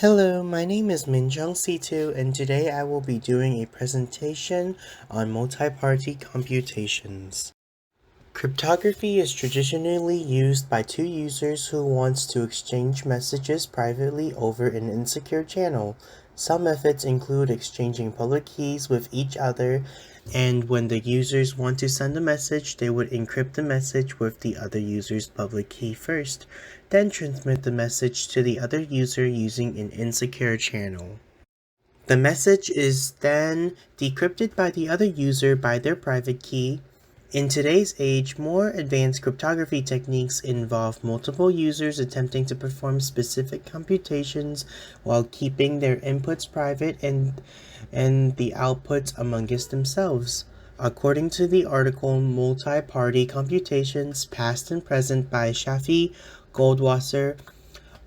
Hello, my name is Minjung C2 and today I will be doing a presentation on multi-party computations. Cryptography is traditionally used by two users who wants to exchange messages privately over an insecure channel. Some methods include exchanging public keys with each other, and when the users want to send a message, they would encrypt the message with the other user's public key first, then transmit the message to the other user using an insecure channel. The message is then decrypted by the other user by their private key. In today's age, more advanced cryptography techniques involve multiple users attempting to perform specific computations while keeping their inputs private and the outputs amongst themselves. According to the article Multi-Party Computations, Past and Present by Shafi Goldwasser,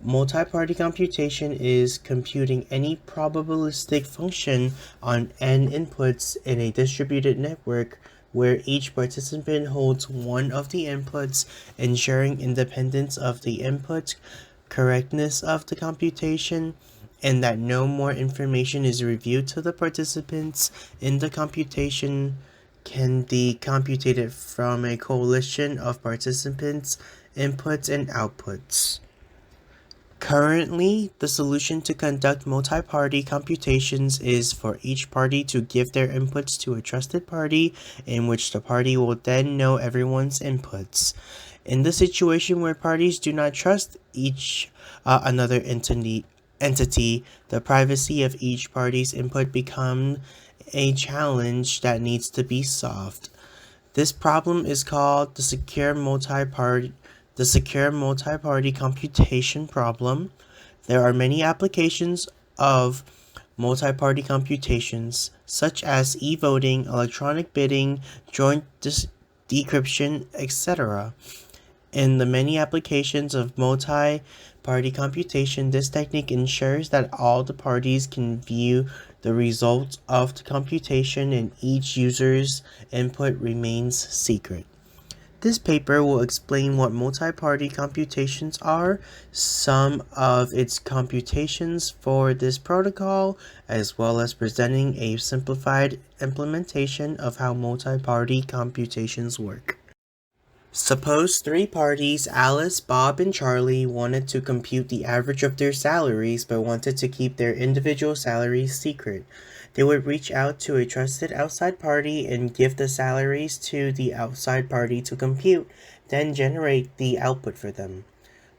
multi-party computation is computing any probabilistic function on n inputs in a distributed network where each participant holds one of the inputs, ensuring independence of the input, correctness of the computation, and that no more information is revealed to the participants in the computation can be computed from a coalition of participants' inputs and outputs. Currently, the solution to conduct multi-party computations is for each party to give their inputs to a trusted party, in which the party will then know everyone's inputs. In the situation where parties do not trust another entity, the privacy of each party's input becomes a challenge that needs to be solved. This problem is called the secure multi-party computation problem. There are many applications of multi-party computations, such as e-voting, electronic bidding, joint decryption, etc. In the many applications of multi-party computation, this technique ensures that all the parties can view the results of the computation and each user's input remains secret. This paper will explain what multi-party computations are, some of its computations for this protocol, as well as presenting a simplified implementation of how multi-party computations work. Suppose three parties, Alice, Bob, and Charlie, wanted to compute the average of their salaries but wanted to keep their individual salaries secret. They would reach out to a trusted outside party and give the salaries to the outside party to compute, then generate the output for them.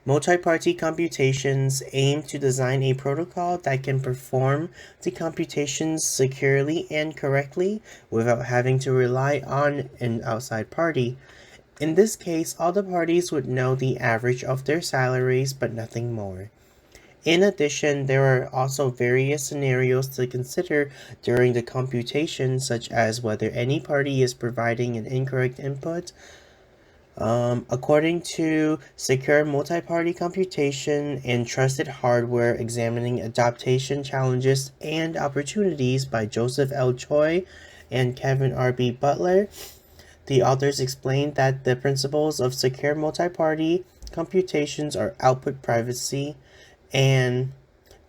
Multi-party computations aim to design a protocol that can perform the computations securely and correctly without having to rely on an outside party. In this case, all the parties would know the average of their salaries, but nothing more. In addition, there are also various scenarios to consider during the computation, such as whether any party is providing an incorrect input. According to Secure Multi-Party Computation and Trusted Hardware Examining Adaptation Challenges and Opportunities by Joseph L. Choi and Kevin R. B. Butler, the authors explained that the principles of secure multi-party computations are output privacy and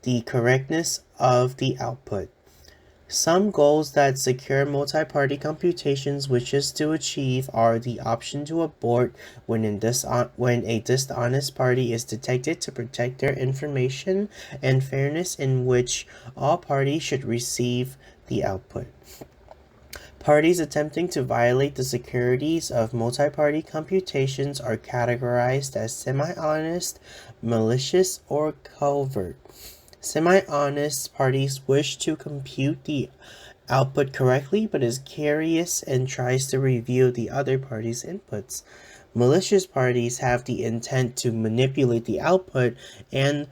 the correctness of the output. Some goals that secure multi-party computations wishes to achieve are the option to abort when a dishonest party is detected to protect their information, and fairness in which all parties should receive the output. Parties attempting to violate the securities of multi-party computations are categorized as semi-honest, malicious, or covert. Semi-honest parties wish to compute the output correctly but is curious and tries to reveal the other party's inputs. Malicious parties have the intent to manipulate the output and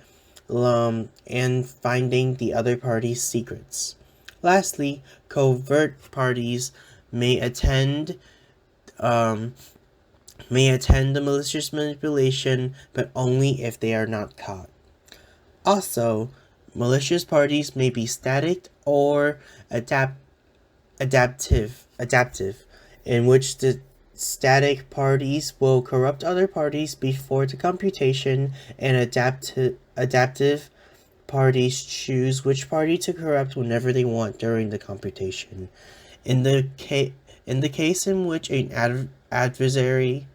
finding the other party's secrets. Lastly, covert parties may attend the malicious manipulation, but only if they are not caught. Also, malicious parties may be static or adaptive, in which the static parties will corrupt other parties before the computation, and adaptive parties choose which party to corrupt whenever they want during the computation. In the case in which an adversary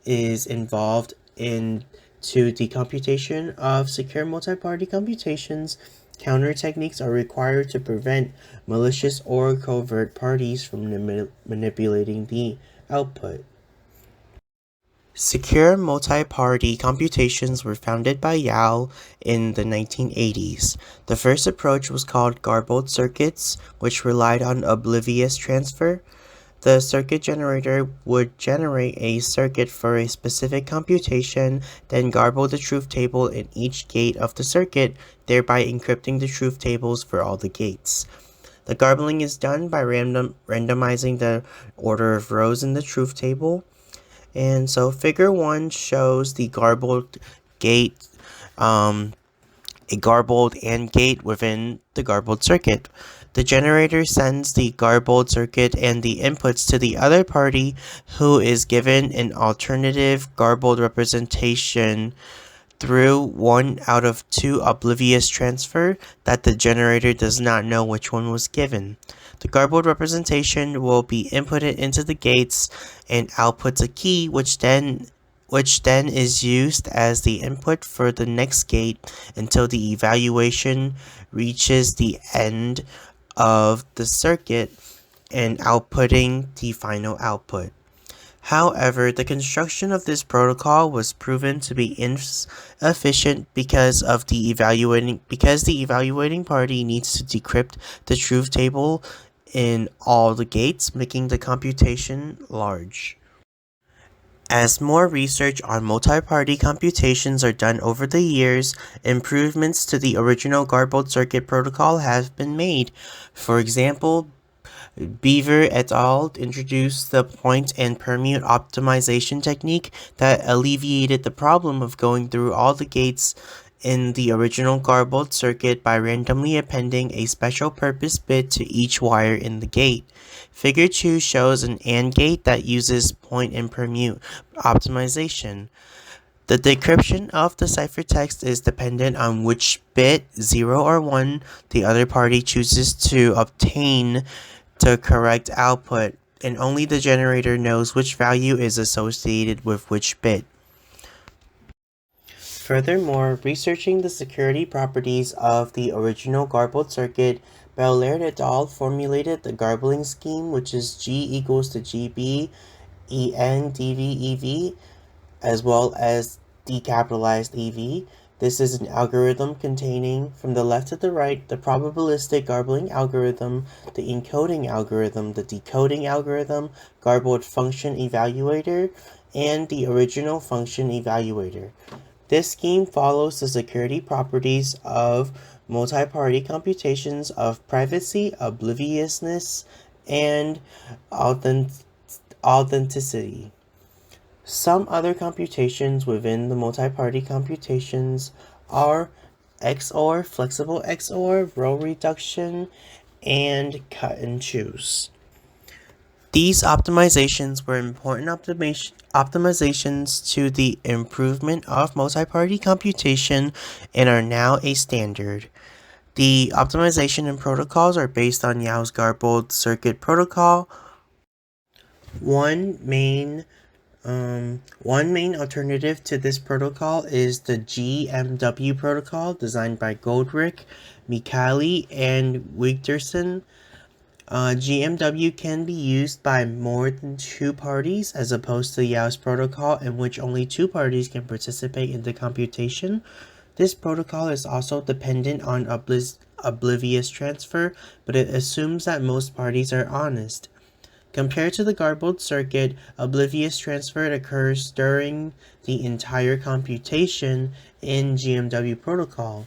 is involved into the computation of secure multi-party computations, counter techniques are required to prevent malicious or covert parties from manipulating the output. Secure multi-party computations were founded by Yao in the 1980s. The first approach was called Garbolt Circuits, which relied on oblivious transfer. The circuit generator would generate a circuit for a specific computation, then garble the truth table in each gate of the circuit, thereby encrypting the truth tables for all the gates. The garbling is done by randomizing the order of rows in the truth table. And so figure 1 shows the garbled gate, a garbled AND gate within the garbled circuit. The generator sends the garbled circuit and the inputs to the other party, who is given an alternative garbled representation through 1 out of 2 oblivious transfer that the generator does not know which one was given. The garbled representation will be inputted into the gates and outputs a key, which then is used as the input for the next gate until the evaluation reaches the end of the circuit and outputting the final output. However, the construction of this protocol was proven to be inefficient because the evaluating party needs to decrypt the truth table in all the gates, making the computation large. As more research on multi-party computations are done over the years, improvements to the original Garbolt circuit protocol have been made. For example, Beaver et al. Introduced the point and permute optimization technique that alleviated the problem of going through all the gates in the original Garbolt circuit by randomly appending a special purpose bit to each wire in the gate. Figure 2 shows an AND gate that uses point and permute optimization. The decryption of the ciphertext is dependent on which bit, 0 or 1, the other party chooses to obtain the correct output, and only the generator knows which value is associated with which bit. Furthermore, researching the security properties of the original Garbolt circuit, Belaird et al. Formulated the Garbling Scheme, which is G equals to GB, EN, DV, EV, as well as decapitalized EV. This is an algorithm containing, from the left to the right, the probabilistic garbling algorithm, the encoding algorithm, the decoding algorithm, Garbolt function evaluator, and the original function evaluator. This scheme follows the security properties of multi-party computations of privacy, obliviousness, and authenticity. Some other computations within the multi-party computations are XOR, flexible XOR, row reduction, and cut and choose. These optimizations were important optimizations to the improvement of multi-party computation and are now a standard. The optimization and protocols are based on Yao's Garbolt circuit protocol. One main alternative to this protocol is the Gmw Protocol, designed by Goldrick, Michali, and Wigderson. Gmw can be used by more than 2 parties, as opposed to Yao's protocol, in which only 2 parties can participate in the computation. This protocol is also dependent on oblivious transfer, but it assumes that most parties are honest. Compared to the Garbolt circuit, oblivious transfer occurs during the entire computation in Gmw protocol.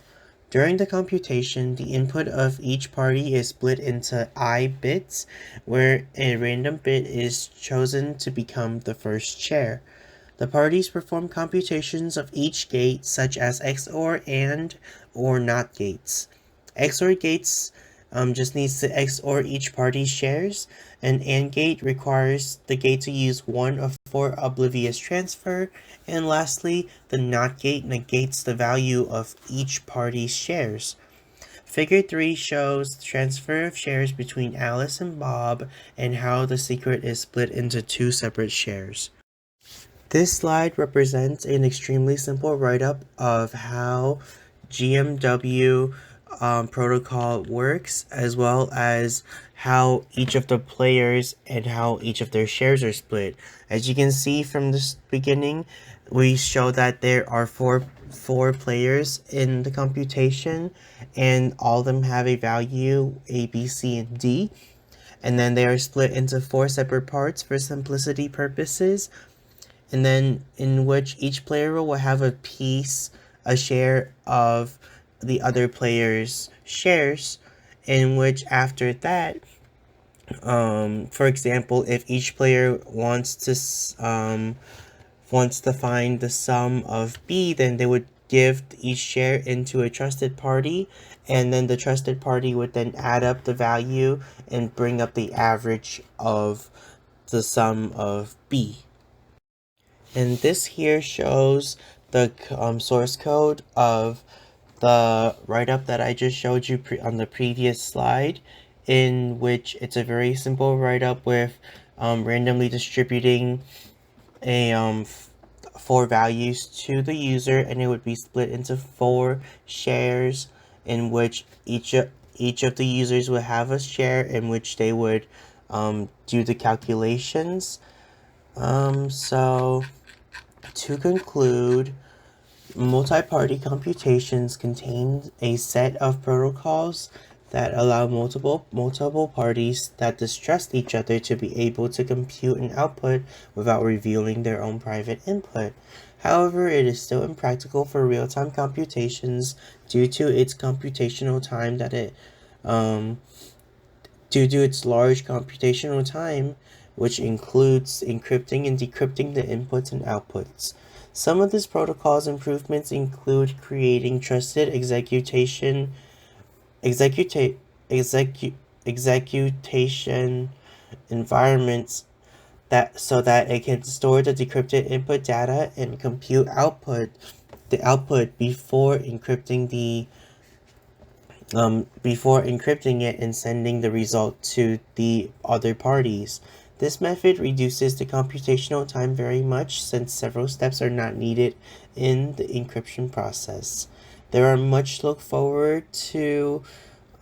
During the computation, the input of each party is split into I bits, where a random bit is chosen to become the first chair. The parties perform computations of each gate, such as XOR, AND, or NOT gates. XOR gates just needs to XOR each party's shares. An AND gate requires the gate to use one of 4 oblivious transfer. And lastly, the NOT gate negates the value of each party's shares. Figure 3 shows transfer of shares between Alice and Bob and how the secret is split into 2 separate shares. This slide represents an extremely simple write-up of how Gmw Protocol works, as well as how each of the players and how each of their shares are split. As you can see from this beginning, we show that there are four players in the computation, and all of them have a value A, B, C, and D. And then they are split into 4 separate parts for simplicity purposes, and then in which each player will have a share of the other player's shares, in which after that, for example, if each player wants to find the sum of B, then they would give each share into a trusted party, and then the trusted party would then add up the value and bring up the average of the sum of B. And this here shows the source code of the write-up that I just showed you on the previous slide, in which it's a very simple write-up with randomly distributing a 4 values to the user, and it would be split into 4 shares, in which each of the users would have a share in which they would do the calculations. So to conclude, multi-party computations contain a set of protocols that allow multiple parties that distrust each other to be able to compute an output without revealing their own private input. However, it is still impractical for real-time computations due to its computational time due to its large computational time, which includes encrypting and decrypting the inputs and outputs. Some of this protocol's improvements include creating trusted executation environments so that it can store the decrypted input data and compute the output before encrypting it and sending the result to the other parties. This method reduces the computational time very much, since several steps are not needed in the encryption process. There are much look forward to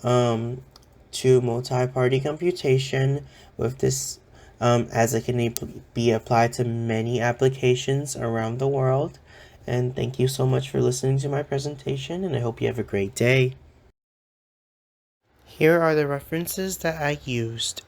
multi-party computation with this, as it can be applied to many applications around the world. And thank you so much for listening to my presentation, and I hope you have a great day. Here are the references that I used.